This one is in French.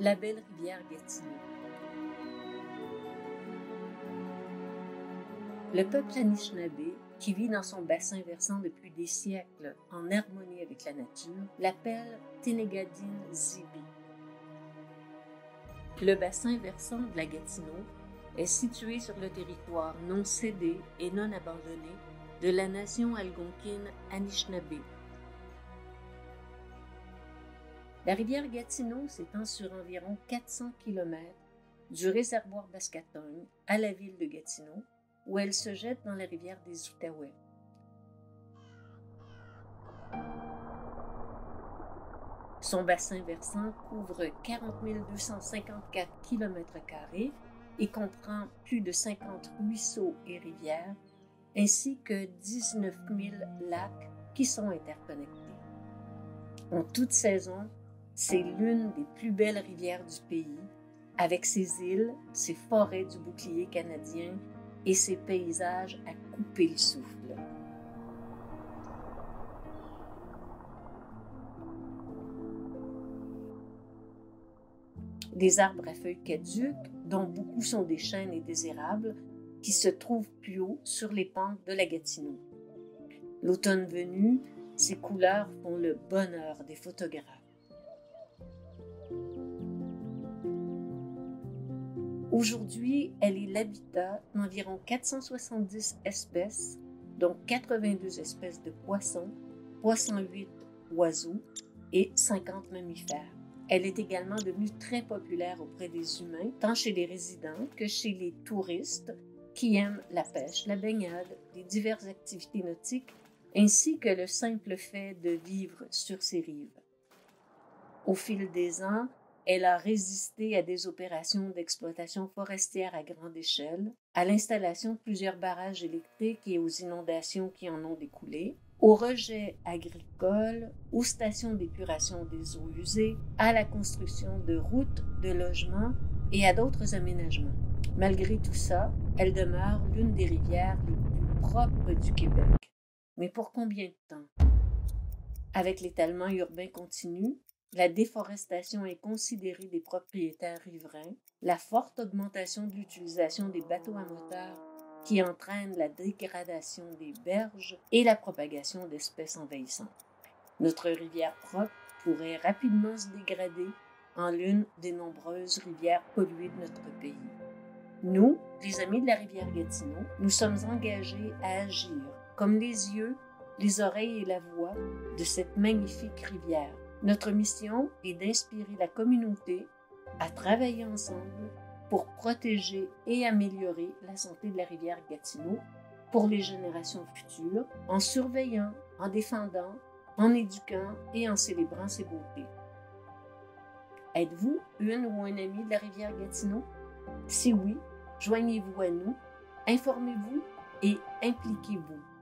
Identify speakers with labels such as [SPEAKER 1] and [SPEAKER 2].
[SPEAKER 1] la belle rivière Gatineau. Le peuple Anishinaabe, qui vit dans son bassin versant depuis des siècles en harmonie avec la nature, l'appelle Ténégadine Zibi. Le bassin versant de la Gatineau est situé sur le territoire non cédé et non abandonné de la nation algonquine Anishinaabe. La rivière Gatineau s'étend sur environ 400 km du réservoir d'Ascatogne à la ville de Gatineau, où elle se jette dans la rivière des Outaouais. Son bassin versant couvre 40 254 km² et comprend plus de 50 ruisseaux et rivières, ainsi que 19 000 lacs qui sont interconnectés. En toute saison, c'est l'une des plus belles rivières du pays, avec ses îles, ses forêts du bouclier canadien et ses paysages à couper le souffle. Des arbres à feuilles caduques, dont beaucoup sont des chênes et des érables, qui se trouvent plus haut sur les pentes de la Gatineau. L'automne venu, ces couleurs font le bonheur des photographes. Aujourd'hui, elle est l'habitat d'environ 470 espèces, dont 82 espèces de poissons, 308 oiseaux et 50 mammifères. Elle est également devenue très populaire auprès des humains, tant chez les résidents que chez les touristes qui aiment la pêche, la baignade, les diverses activités nautiques, ainsi que le simple fait de vivre sur ses rives. Au fil des ans, elle a résisté à des opérations d'exploitation forestière à grande échelle, à l'installation de plusieurs barrages électriques et aux inondations qui en ont découlé, aux rejets agricoles, aux stations d'épuration des eaux usées, à la construction de routes, de logements et à d'autres aménagements. Malgré tout ça, elle demeure l'une des rivières les plus propres du Québec. Mais pour combien de temps? Avec l'étalement urbain continu, la déforestation inconsidérée des propriétaires riverains, la forte augmentation de l'utilisation des bateaux à moteur qui entraîne la dégradation des berges et la propagation d'espèces envahissantes. Notre rivière propre pourrait rapidement se dégrader en l'une des nombreuses rivières polluées de notre pays. Nous, les amis de la rivière Gatineau, nous sommes engagés à agir comme les yeux, les oreilles et la voix de cette magnifique rivière. Notre mission est d'inspirer la communauté à travailler ensemble pour protéger et améliorer la santé de la rivière Gatineau pour les générations futures, en surveillant, en défendant, en éduquant et en célébrant ses beautés. Êtes-vous une ou un ami de la rivière Gatineau? Si oui, joignez-vous à nous, informez-vous et impliquez-vous.